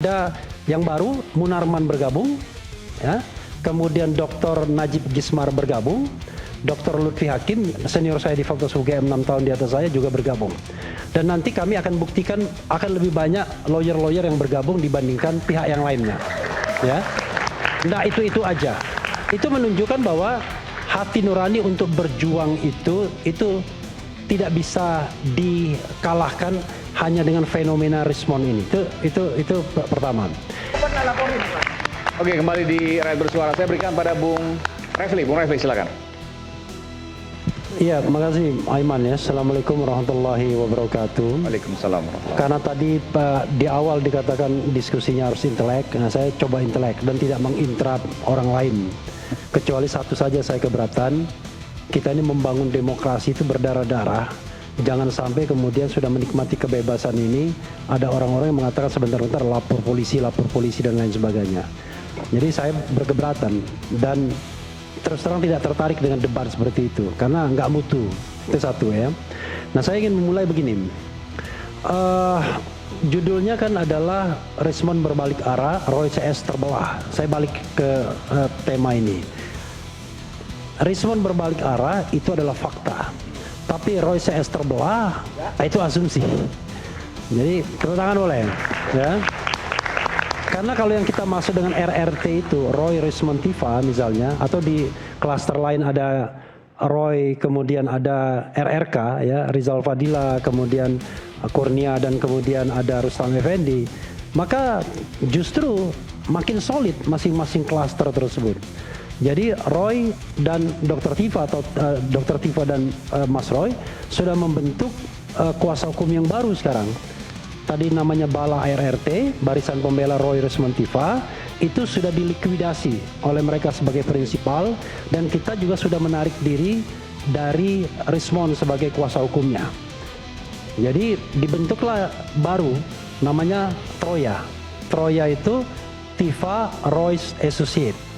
Ada yang baru, Munarman bergabung, ya. Kemudian Dr. Najib Gismar bergabung, Dr. Lutfi Hakim, senior saya di Fakultas UGM 6 tahun di atas saya juga bergabung. Dan nanti kami akan buktikan akan lebih banyak lawyer-lawyer yang bergabung dibandingkan pihak yang lainnya. Ya. Nah itu aja. Itu menunjukkan bahwa hati nurani untuk berjuang itu tidak bisa dikalahkan hanya dengan fenomena respon ini. Itu pertama. Oke, kembali di Rakyat Bersuara. Saya berikan pada Bung Refli. Bung Refli, silakan. Iya, terima kasih Aiman ya. Assalamualaikum warahmatullahi wabarakatuh. Waalaikumsalam warahmatullahi. Karena tadi di awal dikatakan diskusinya harus intelek, nah saya coba intelek dan tidak menginterap orang lain. Kecuali satu saja saya keberatan, kita ini membangun demokrasi itu berdarah-darah. Jangan sampai kemudian sudah menikmati kebebasan ini, ada orang-orang yang mengatakan sebentar-bentar lapor polisi dan lain sebagainya. Jadi saya berkeberatan dan terus terang tidak tertarik dengan debat seperti itu karena nggak mutu. Itu satu ya. Nah saya ingin memulai begini. Judulnya kan adalah respon berbalik arah, Roy CS terbelah. Saya balik ke tema ini. Respon berbalik arah itu adalah fakta. Tapi Roy CS terbelah, itu asumsi. Jadi tepuk tangan boleh ya. Karena kalau yang kita maksud dengan RRT itu Roy Rismon Tiva misalnya, atau di klaster lain ada Roy, kemudian ada RRK ya, Rizal Fadila, kemudian Kurnia, dan kemudian ada Rustam Effendi, maka justru makin solid masing-masing klaster tersebut. Jadi Roy dan Dr. Tiva atau Dr. Tiva dan Mas Roy sudah membentuk kuasa hukum yang baru sekarang. Tadi namanya Bala RRT, Barisan Pembela Roy Rismon Tiva, itu sudah dilikuidasi oleh mereka sebagai prinsipal, dan kita juga sudah menarik diri dari Rismon sebagai kuasa hukumnya. Jadi dibentuklah baru namanya Troya. Troya itu Tiva Roy's Associate.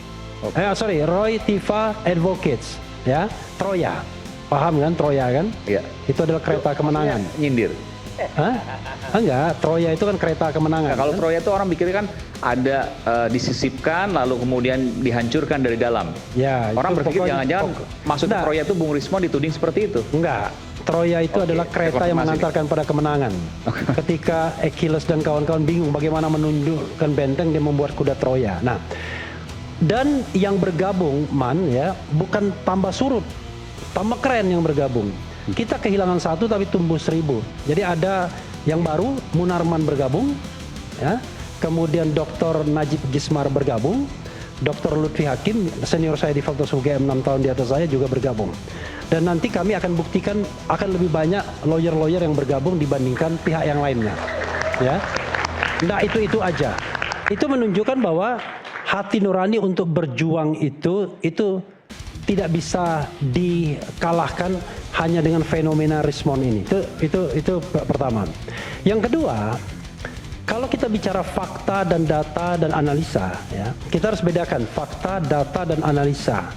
Roy Tiva Advocates, ya, Troya. Paham kan Troya kan? Iya. Itu adalah kereta kemenangan. Nyindir. Hah? Enggak, Troya itu kan kereta kemenangan. Nah, kalau kan? Troya itu orang pikirnya kan ada disisipkan lalu kemudian dihancurkan dari dalam. Ya, orang berpikir jangan-jangan maksudnya Troya itu Bung Rismon dituding seperti itu. Enggak. Troya itu adalah kereta yang mengantarkan pada kemenangan. Ketika Achilles dan kawan-kawan bingung bagaimana menundukkan benteng, dia membuat kuda Troya. Nah, dan yang bergabung ya bukan tambah surut, tambah keren yang bergabung. Kita kehilangan satu tapi tumbuh 1000. Jadi ada yang baru, Munarman bergabung, ya. Kemudian Dr. Najib Gismar bergabung, Dr. Lutfi Hakim, senior saya di Fakultas UGM 6 tahun di atas saya juga bergabung. Dan nanti kami akan buktikan akan lebih banyak lawyer-lawyer yang bergabung dibandingkan pihak yang lainnya, ya. Nah itu aja. Itu menunjukkan bahwa hati nurani untuk berjuang itu tidak bisa dikalahkan hanya dengan fenomena respon ini. Itu pertama. Yang kedua, kalau kita bicara fakta dan data dan analisa, ya, kita harus bedakan fakta, data, dan analisa.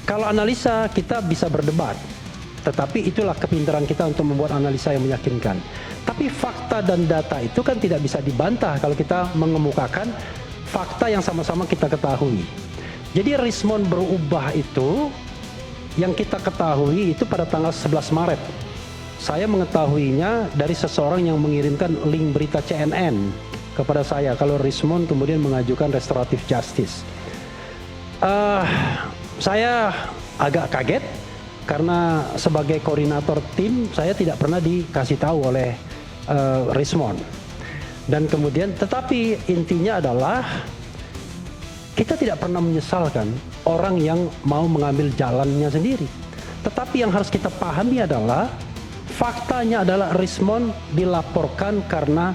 Kalau analisa kita bisa berdebat, tetapi itulah kepintaran kita untuk membuat analisa yang meyakinkan. Tapi fakta dan data itu kan tidak bisa dibantah kalau kita mengemukakan fakta yang sama-sama kita ketahui. Jadi Rismon berubah itu yang kita ketahui itu pada tanggal 11 Maret. Saya mengetahuinya dari seseorang yang mengirimkan link berita CNN kepada saya kalau Rismon kemudian mengajukan restoratif justice. Saya agak kaget karena sebagai koordinator tim saya tidak pernah dikasih tahu oleh Rismon. Dan kemudian, tetapi intinya adalah kita tidak pernah menyesalkan orang yang mau mengambil jalannya sendiri. Tetapi yang harus kita pahami adalah faktanya adalah Rismon dilaporkan karena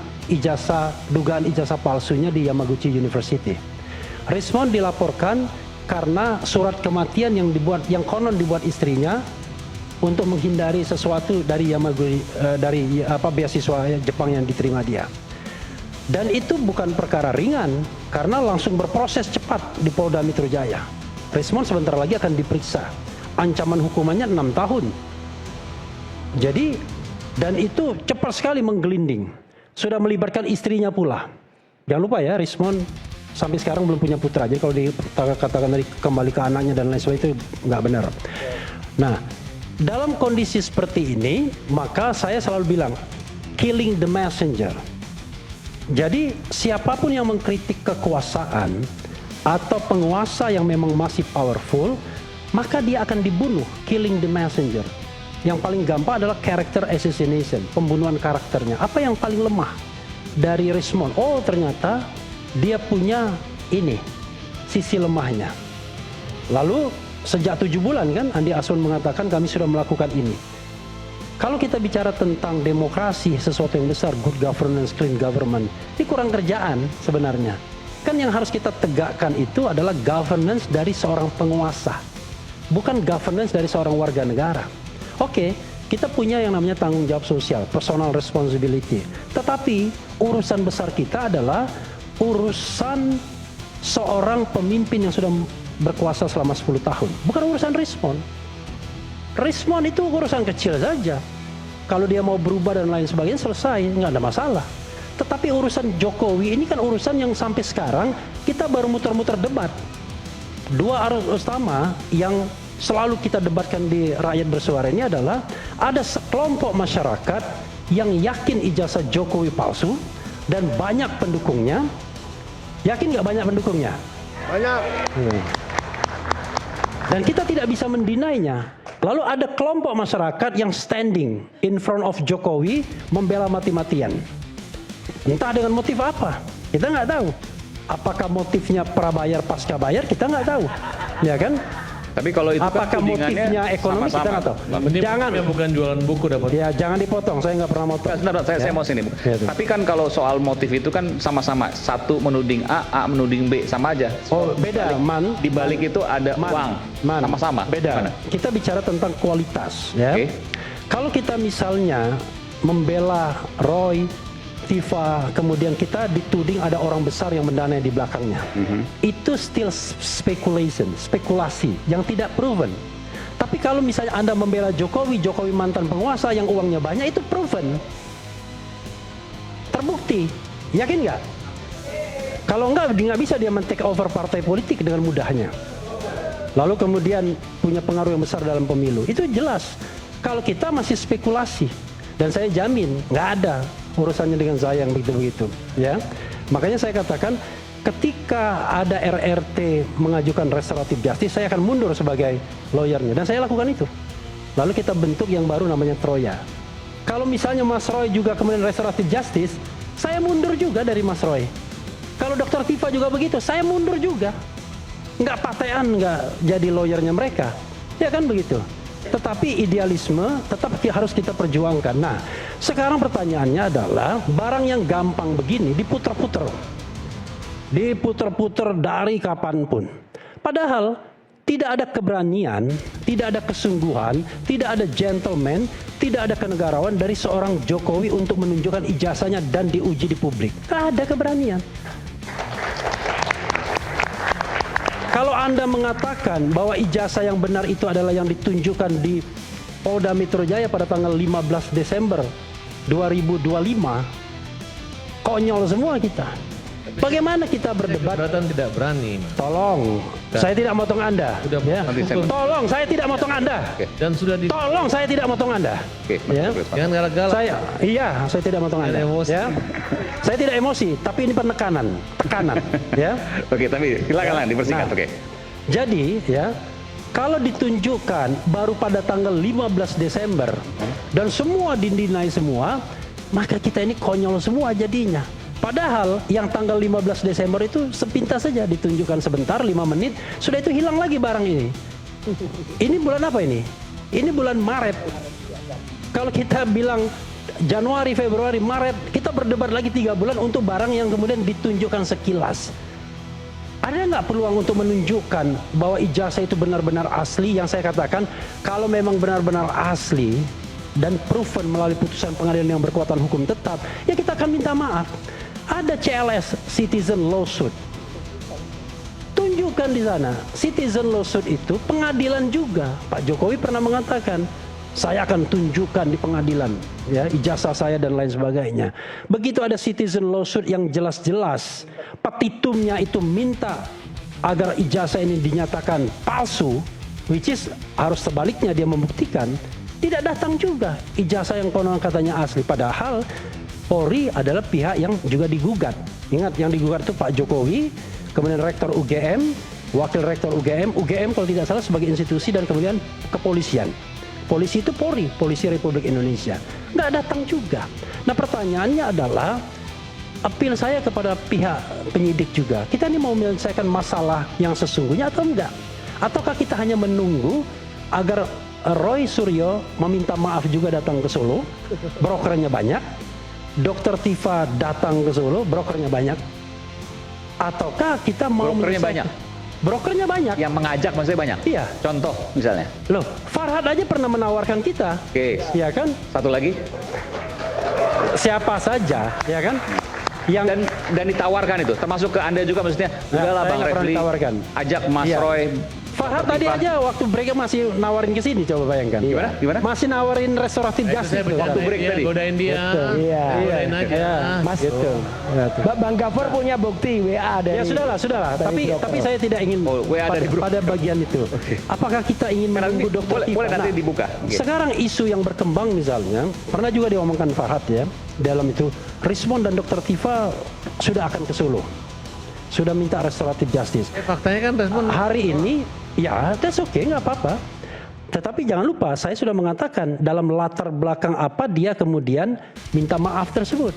dugaan ijazah palsunya di Yamaguchi University. Rismon dilaporkan karena surat kematian yang konon dibuat istrinya untuk menghindari sesuatu dari Yamaguchi, beasiswa Jepang yang diterima dia. Dan itu bukan perkara ringan karena langsung berproses cepat di Polda Metro Jaya. Rismon sebentar lagi akan diperiksa. Ancaman hukumannya 6 tahun. Jadi, dan itu cepat sekali menggelinding. Sudah melibatkan istrinya pula. Jangan lupa ya, Rismond sampai sekarang belum punya putra. Jadi kalau dikatakan tadi kembali ke anaknya dan lain sebagainya itu nggak benar. Nah, dalam kondisi seperti ini, maka saya selalu bilang, killing the messenger. Jadi siapapun yang mengkritik kekuasaan atau penguasa yang memang masih powerful, maka dia akan dibunuh, killing the messenger. Yang paling gampang adalah character assassination, pembunuhan karakternya. Apa yang paling lemah dari Rismond? Oh, ternyata dia punya ini, sisi lemahnya. Lalu sejak 7 bulan kan Andi Aswan mengatakan kami sudah melakukan ini. Kalau kita bicara tentang demokrasi, sesuatu yang besar, good governance, clean government, ini kurang kerjaan sebenarnya. Kan yang harus kita tegakkan itu adalah governance dari seorang penguasa, bukan governance dari seorang warga negara. Oke, kita punya yang namanya tanggung jawab sosial, personal responsibility. Tetapi urusan besar kita adalah urusan seorang pemimpin yang sudah berkuasa selama 10 tahun. Bukan urusan Rismond. Rismond itu urusan kecil saja. Kalau dia mau berubah dan lain sebagainya selesai, nggak ada masalah. Tetapi urusan Jokowi ini kan urusan yang sampai sekarang kita baru muter-muter debat. Dua arus utama yang selalu kita debatkan di Rakyat Bersuara ini adalah ada sekelompok masyarakat yang yakin ijazah Jokowi palsu dan banyak pendukungnya. Yakin nggak banyak pendukungnya? Banyak. Dan kita tidak bisa mendinainya. Lalu ada kelompok masyarakat yang standing in front of Jokowi membela mati-matian. Entah dengan motif apa, kita nggak tahu. Apakah motifnya prabayar pasca bayar, kita nggak tahu, ya kan? Tapi kalau itu apakah kan motifnya ekonomi, kita nggak tahu. Jangan bukan jualan buku dapat. Ya jangan dipotong, saya nggak pernah motong. Sebentar, saya mau sini. Ya, tapi kan kalau soal motif itu kan sama-sama, satu menuding A menuding B, sama aja. Oh beda, Di balik itu ada uang, sama-sama. Beda. Mana? Kita bicara tentang kualitas, ya. Okay. Kalau kita misalnya membela Roy, Tifa, kemudian kita dituding ada orang besar yang mendanai di belakangnya. Itu still spekulasi yang tidak proven. Tapi kalau misalnya Anda membela Jokowi mantan penguasa yang uangnya banyak, itu proven. Terbukti. Yakin nggak? Kalau nggak bisa dia men-take over partai politik dengan mudahnya. Lalu kemudian punya pengaruh yang besar dalam pemilu. Itu jelas. Kalau kita masih spekulasi. Dan saya jamin nggak ada urusannya dengan saya yang begitu-begitu, ya. Makanya saya katakan ketika ada RRT mengajukan restoratif justice, saya akan mundur sebagai lawyernya dan saya lakukan itu. Lalu kita bentuk yang baru namanya Troya. Kalau misalnya Mas Roy juga kemudian restoratif justice, saya mundur juga dari Mas Roy. Kalau Dr. Tifa juga begitu, saya mundur juga. Nggak patean, nggak jadi lawyernya mereka, ya kan begitu. Tetapi idealisme tetap harus kita perjuangkan. Nah, sekarang pertanyaannya adalah barang yang gampang begini diputer-puter dari kapanpun. Padahal tidak ada keberanian, tidak ada kesungguhan, tidak ada gentleman, tidak ada kenegarawan dari seorang Jokowi untuk menunjukkan ijazahnya dan diuji di publik. Tidak ada keberanian. Kalau Anda mengatakan bahwa ijazah yang benar itu adalah yang ditunjukkan di Polda Metro Jaya pada tanggal 15 Desember 2025, konyol semua kita. Bagaimana kita berdebat? Keberatan tidak berani. Tolong, saya tidak motong Anda. Ya. Tolong, saya tidak motong Anda. Dan sudah di... Tolong, saya tidak motong Anda. Ya. Jangan galak-galak. Saya tidak motong Anda. Emosi. Ya. Saya tidak emosi, tapi ini tekanan, ya. Oke, tapi silakan dipersingkat. Nah, oke. Jadi, ya, kalau ditunjukkan baru pada tanggal 15 Desember dan semua didinai semua, maka kita ini konyol semua jadinya. Padahal yang tanggal 15 Desember itu sepintas saja ditunjukkan sebentar, 5 menit, sudah itu hilang lagi barang ini. Ini bulan apa ini? Ini bulan Maret. Kalau kita bilang Januari, Februari, Maret, kita berdebat lagi 3 bulan untuk barang yang kemudian ditunjukkan sekilas. Ada nggak peluang untuk menunjukkan bahwa ijazah itu benar-benar asli? Yang saya katakan, kalau memang benar-benar asli dan proven melalui putusan pengadilan yang berkekuatan hukum tetap, ya kita akan minta maaf. Ada CLS, Citizen Lawsuit. Tunjukkan di sana, Citizen Lawsuit itu pengadilan juga. Pak Jokowi pernah mengatakan, Saya akan tunjukkan di pengadilan ya ijazah saya dan lain sebagainya. Begitu ada citizen lawsuit yang jelas-jelas petitumnya itu minta agar ijazah ini dinyatakan palsu, which is harus sebaliknya dia membuktikan, tidak datang juga ijazah yang konon katanya asli. Padahal Polri adalah pihak yang juga digugat. Ingat yang digugat itu Pak Jokowi, kemudian Rektor UGM, Wakil Rektor UGM kalau tidak salah sebagai institusi, dan kemudian kepolisian. Polisi itu Polri, Polisi Republik Indonesia. Nggak datang juga. Nah pertanyaannya adalah, appeal saya kepada pihak penyidik juga. Kita ini mau menyelesaikan masalah yang sesungguhnya atau enggak? Ataukah kita hanya menunggu agar Roy Suryo meminta maaf juga datang ke Solo, brokernya banyak. Dr. Tifa datang ke Solo, brokernya banyak. Ataukah kita mau Brokernya banyak? Brokernya banyak. Yang mengajak maksudnya banyak? Iya. Contoh misalnya? Loh, Farhad aja pernah menawarkan kita. Oke. Ya kan? Satu lagi? Siapa saja, ya kan? Yang Dan ditawarkan itu, termasuk ke Anda juga maksudnya, udahlah saya Bang nggak pernah Refli, ditawarkan. ajak Mas Iya. Roy. Farhad Dr. tadi Tifa. aja waktu break masih nawarin ke sini, coba bayangkan. Gimana? Masih nawarin restoratif Itu justice saya tuh. bercanda Waktu break dia, tadi. godain dia. Iya. Godain aja. Iya. Mas, Gitu. Ya, tuh. Bang Gafar punya bukti WA dari. Ya sudahlah. dari Tapi broker. saya tidak ingin Oh, WA dari broker. pada bagian itu. Apakah kita ingin menunggu dokter Tifa? Boleh nanti Nah, dibuka. Oke. sekarang isu yang berkembang misalnya, pernah juga diomongkan Farhad ya, dalam itu, Rismond dan dokter Tifa sudah akan ke Solo. Sudah minta restoratif justice. Faktanya kan respon Hari ini, ya that's okay, nggak apa-apa. Tetapi jangan lupa, saya sudah mengatakan dalam latar belakang apa dia kemudian minta maaf tersebut.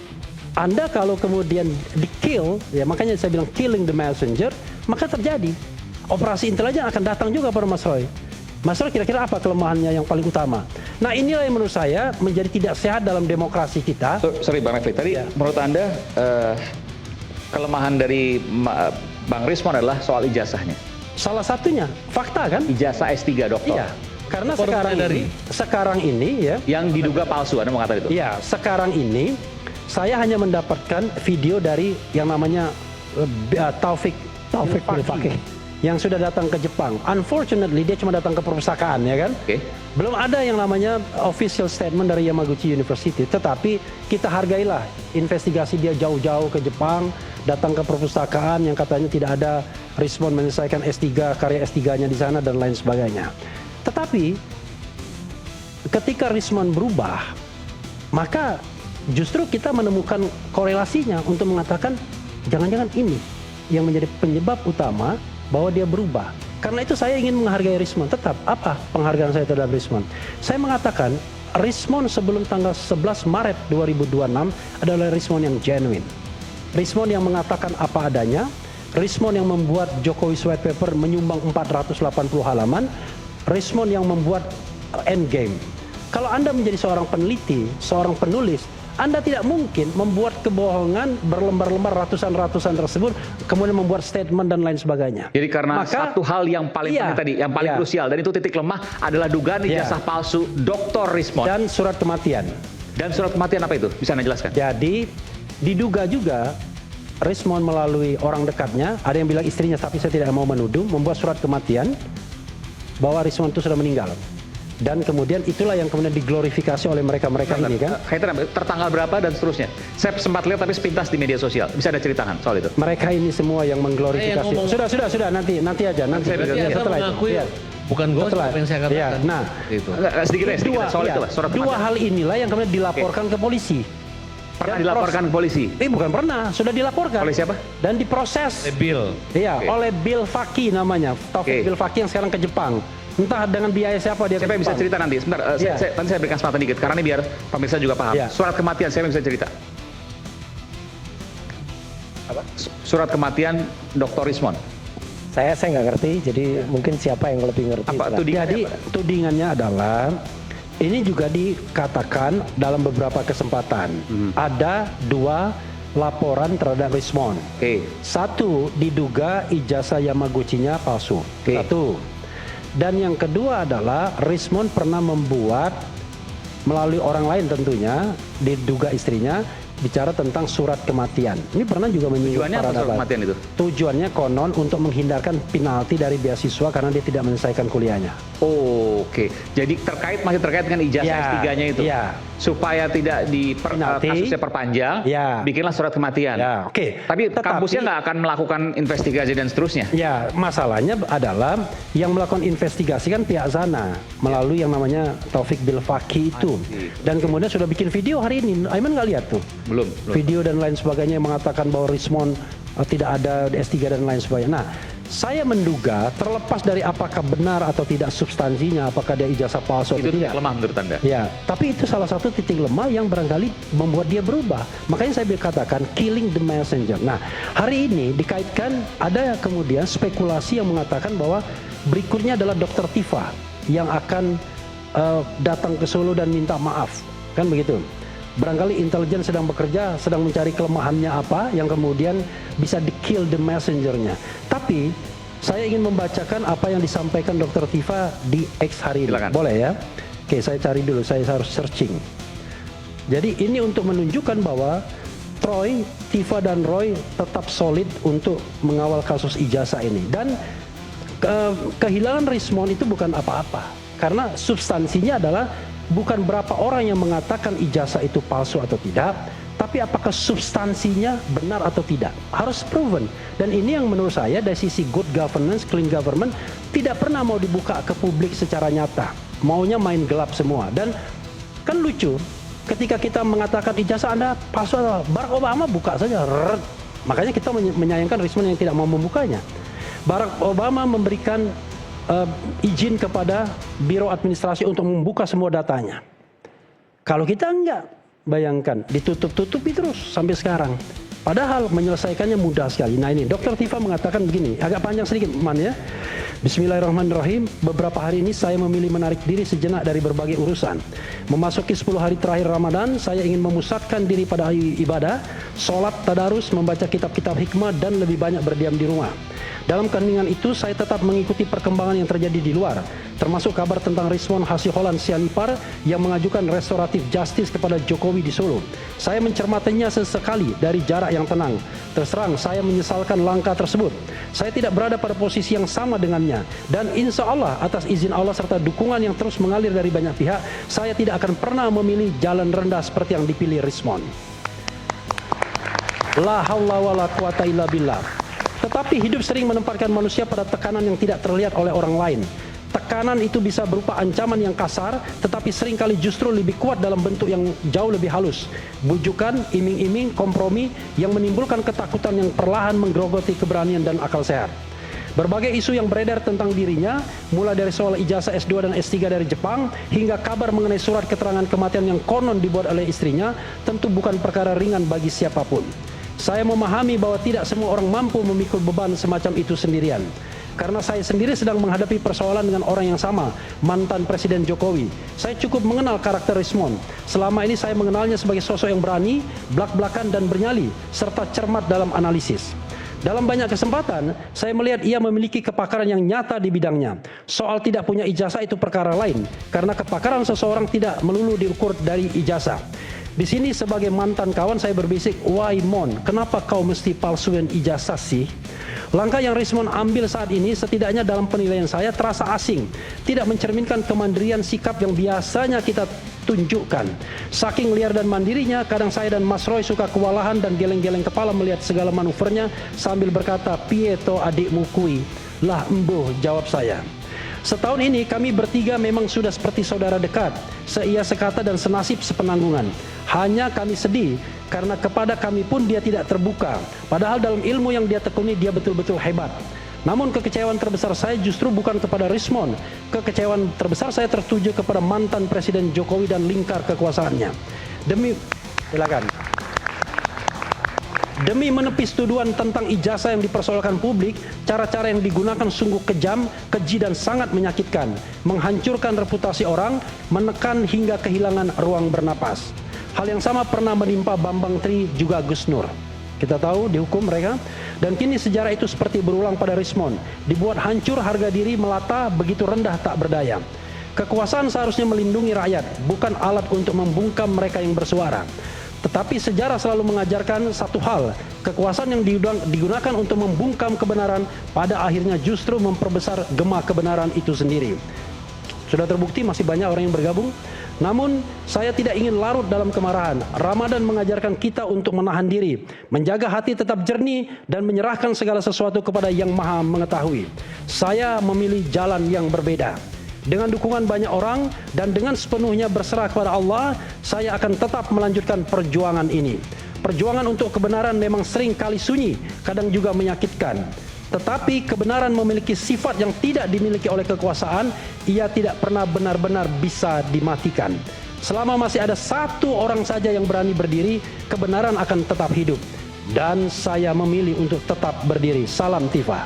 Anda kalau kemudian di-kill, ya makanya saya bilang killing the messenger, maka terjadi. Operasi intelijen akan datang juga pada Mas Roy. Mas Roy kira-kira apa kelemahannya yang paling utama? Nah inilah yang menurut saya menjadi tidak sehat dalam demokrasi kita. Sorry Bang Refli, tadi menurut Anda kelemahan dari Bang Rismond adalah soal ijazahnya. Salah satunya, fakta kan? Ijazah S3 doktor. Iya, karena Korupsi sekarang ini ya, Yang diduga palsu, Anda mengatakan itu? ya sekarang ini saya hanya mendapatkan video dari yang namanya Taufik Bilfaqih yang sudah datang ke Jepang. Unfortunately dia cuma datang ke perpustakaan ya kan. Oke. Belum ada yang namanya official statement dari Yamaguchi University. Tetapi kita hargailah investigasi dia jauh-jauh ke Jepang, datang ke perpustakaan yang katanya tidak ada respon menyelesaikan S3, karya S3-nya di sana dan lain sebagainya. Tetapi ketika Rismond berubah, maka justru kita menemukan korelasinya untuk mengatakan jangan-jangan ini yang menjadi penyebab utama bahwa dia berubah. Karena itu saya ingin menghargai Rismond. Tetap, apa penghargaan saya terhadap Rismond? Saya mengatakan Rismond sebelum tanggal 11 Maret 2026 adalah Rismond yang genuine. Rismond yang mengatakan apa adanya, Rismond yang membuat Jokowi White Paper menyumbang 480 halaman, Rismond yang membuat Endgame. Kalau Anda menjadi seorang peneliti, seorang penulis, Anda tidak mungkin membuat kebohongan berlembar-lembar ratusan-ratusan tersebut, kemudian membuat statement dan lain sebagainya. Jadi karena Maka, satu hal yang paling iya, penting tadi, yang paling iya. krusial, dan itu titik lemah adalah dugaan Iya. ijazah palsu Dr. Rismond. Dan surat kematian. Dan surat kematian apa itu? Bisa Anda jelaskan? Jadi diduga juga Rismond melalui orang dekatnya, ada yang bilang istrinya tapi saya tidak mau menuduh, membuat surat kematian bahwa Rismond itu sudah meninggal. Dan kemudian itulah yang kemudian diglorifikasi oleh mereka-mereka ini kan. Kaitan tertanggal berapa dan seterusnya. Saya sempat lihat tapi sepintas di media sosial. Bisa Anda ceritakan soal itu? Mereka ini semua yang mengglorifikasi. yang ngomong- Sudah nanti aja nanti. Saya Berarti Anda setelah itu. mengakui Iya. bukan gosip Setelah. apa yang saya Iya, katakan. nah, Itu. Sedikit dua, soal iya, itu lah. Surat dua kematian. hal inilah yang kemudian dilaporkan ke polisi. Pernah Dan dilaporkan ke polisi? Bukan pernah, sudah dilaporkan. Oleh siapa? Dan diproses. Bill. Iya, Oke. oleh Bilfaqih namanya. Taufik Oke. Bilfaqih yang sekarang ke Jepang. Entah dengan biaya siapa dia ke Siapa yang bisa Jepang. cerita nanti? Sebentar, Iya. nanti saya berikan kesempatan dikit. Karena ini biar pemirsa juga paham. Iya. Surat kematian, siapa yang bisa cerita? Apa? Surat kematian Dr. Rismond. Saya nggak ngerti, jadi mungkin siapa yang lebih ngerti. Apa Silahkan. tudingannya Jadi apa? tudingannya adalah ini juga dikatakan dalam beberapa kesempatan. Ada dua laporan terhadap Rismond. Oke. Satu, diduga ijazah Yamaguchi-nya palsu. Oke. Satu. Dan yang kedua adalah Rismond pernah membuat melalui orang lain tentunya, diduga istrinya, bicara tentang surat kematian. Ini pernah juga menyinggung Tujuannya apa surat kematian itu? Tujuannya konon untuk menghindarkan penalti dari beasiswa karena dia tidak menyelesaikan kuliahnya. Oke, jadi masih terkait dengan ijazah Ya, S3-nya itu. ya. Supaya tidak Penalti. kasusnya perpanjang, Ya. bikinlah surat kematian. Ya, oke. Tapi Tetapi- kampusnya nggak akan melakukan investigasi dan seterusnya. Ya, masalahnya adalah yang melakukan investigasi kan pihak sana melalui yang namanya Taufik Bilfaki itu. Dan kemudian sudah bikin video hari ini. Aiman nggak lihat tuh? Belum. Video dan lain sebagainya yang mengatakan bahwa Rismon tidak ada S3 dan lain sebagainya. Nah, saya menduga terlepas dari apakah benar atau tidak substansinya, apakah dia ijazah palsu Itu atau tidak. tidak lemah menurut Anda? Ya, tapi itu salah satu titik lemah yang barangkali membuat dia berubah. Makanya saya katakan killing the messenger. Nah, hari ini dikaitkan ada kemudian spekulasi yang mengatakan bahwa berikutnya adalah Dr. Tifa yang akan datang ke Solo dan minta maaf. Kan begitu. Barangkali intelijen sedang bekerja, sedang mencari kelemahannya apa yang kemudian bisa di-kill the messenger-nya. Tapi saya ingin membacakan apa yang disampaikan Dr. Tifa di X hari ini. Silakan. Boleh ya? Oke, saya cari dulu, saya harus searching. Jadi ini untuk menunjukkan bahwa Troy, Tifa dan Roy tetap solid untuk mengawal kasus ijazah ini. Dan kehilangan Rismon itu bukan apa-apa. Karena substansinya adalah bukan berapa orang yang mengatakan ijazah itu palsu atau tidak, tapi apakah substansinya benar atau tidak. Harus proven. Dan ini yang menurut saya dari sisi good governance, clean government, tidak pernah mau dibuka ke publik secara nyata. Maunya main gelap semua. Dan kan lucu, ketika kita mengatakan ijazah Anda palsu, Barack Obama buka saja. Makanya kita menyayangkan Rismon yang tidak mau membukanya. Barack Obama memberikan izin kepada Biro Administrasi untuk membuka semua datanya. Kalau kita enggak, bayangkan ditutup-tutupi terus sampai sekarang. Padahal menyelesaikannya mudah sekali. Nah ini Dr. Tifa mengatakan begini, agak panjang sedikit Man ya. Bismillahirrahmanirrahim. Beberapa hari ini saya memilih menarik diri sejenak dari berbagai urusan. Memasuki 10 hari terakhir Ramadan, saya ingin memusatkan diri pada ibadah, sholat, tadarus, membaca kitab-kitab hikmah dan lebih banyak berdiam di rumah. Dalam keheningan itu, saya tetap mengikuti perkembangan yang terjadi di luar, termasuk kabar tentang Rismon Hasiholan Sianipar yang mengajukan restoratif justice kepada Jokowi di Solo. Saya mencermatinya sesekali dari jarak yang tenang. Terus terang, saya menyesalkan langkah tersebut. Saya tidak berada pada posisi yang sama dengannya. Dan insya Allah, atas izin Allah serta dukungan yang terus mengalir dari banyak pihak, saya tidak akan pernah memilih jalan rendah seperti yang dipilih Rismon. La haula wa la quwata illa billah. Tetapi hidup sering menempatkan manusia pada tekanan yang tidak terlihat oleh orang lain. Tekanan itu bisa berupa ancaman yang kasar, tetapi seringkali justru lebih kuat dalam bentuk yang jauh lebih halus. Bujukan, iming-iming, kompromi yang menimbulkan ketakutan yang perlahan menggerogoti keberanian dan akal sehat. Berbagai isu yang beredar tentang dirinya, mulai dari soal ijazah S2 dan S3 dari Jepang, hingga kabar mengenai surat keterangan kematian yang konon dibuat oleh istrinya, tentu bukan perkara ringan bagi siapapun. Saya memahami bahwa tidak semua orang mampu memikul beban semacam itu sendirian. Karena saya sendiri sedang menghadapi persoalan dengan orang yang sama, mantan Presiden Jokowi. Saya cukup mengenal karakter Rismon. Selama ini saya mengenalnya sebagai sosok yang berani, blak-blakan dan bernyali, serta cermat dalam analisis. Dalam banyak kesempatan, saya melihat ia memiliki kepakaran yang nyata di bidangnya. Soal tidak punya ijazah itu perkara lain, karena kepakaran seseorang tidak melulu diukur dari ijazah. Di sini sebagai mantan kawan saya berbisik, why Mon, kenapa kau mesti palsuin ijazah sih? Langkah yang Rismon ambil saat ini setidaknya dalam penilaian saya terasa asing, tidak mencerminkan kemandirian sikap yang biasanya kita tunjukkan. Saking liar dan mandirinya, kadang saya dan Mas Roy suka kewalahan dan geleng-geleng kepala melihat segala manuvernya sambil berkata, "Pieto adikmu kui." "Lah embuh," jawab saya. Setahun ini kami bertiga memang sudah seperti saudara dekat, seia sekata dan senasib sepenanggungan. Hanya kami sedih karena kepada kami pun dia tidak terbuka. Padahal dalam ilmu yang dia tekuni dia betul-betul hebat. Namun kekecewaan terbesar saya justru bukan kepada Rismon. Kekecewaan terbesar saya tertuju kepada mantan Presiden Jokowi dan lingkar kekuasaannya. Demi menepis tuduhan tentang ijazah yang dipersoalkan publik, cara-cara yang digunakan sungguh kejam, keji dan sangat menyakitkan, menghancurkan reputasi orang, menekan hingga kehilangan ruang bernapas. Hal yang sama pernah menimpa Bambang Tri juga Gus Nur. Kita tahu dihukum mereka, dan kini sejarah itu seperti berulang pada Rismon, dibuat hancur harga diri melata begitu rendah tak berdaya. Kekuasaan seharusnya melindungi rakyat, bukan alat untuk membungkam mereka yang bersuara. Tetapi sejarah selalu mengajarkan satu hal, kekuasaan yang digunakan untuk membungkam kebenaran pada akhirnya justru memperbesar gema kebenaran itu sendiri. Sudah terbukti masih banyak orang yang bergabung. Namun saya tidak ingin larut dalam kemarahan. Ramadan mengajarkan kita untuk menahan diri, menjaga hati tetap jernih dan menyerahkan segala sesuatu kepada Yang Maha Mengetahui. Saya memilih jalan yang berbeda. Dengan dukungan banyak orang dan dengan sepenuhnya berserah kepada Allah, saya akan tetap melanjutkan perjuangan ini. Perjuangan untuk kebenaran memang sering kali sunyi, kadang juga menyakitkan. Tetapi kebenaran memiliki sifat yang tidak dimiliki oleh kekuasaan. Ia tidak pernah benar-benar bisa dimatikan. Selama masih ada satu orang saja yang berani berdiri, kebenaran akan tetap hidup. Dan saya memilih untuk tetap berdiri. Salam Tifa.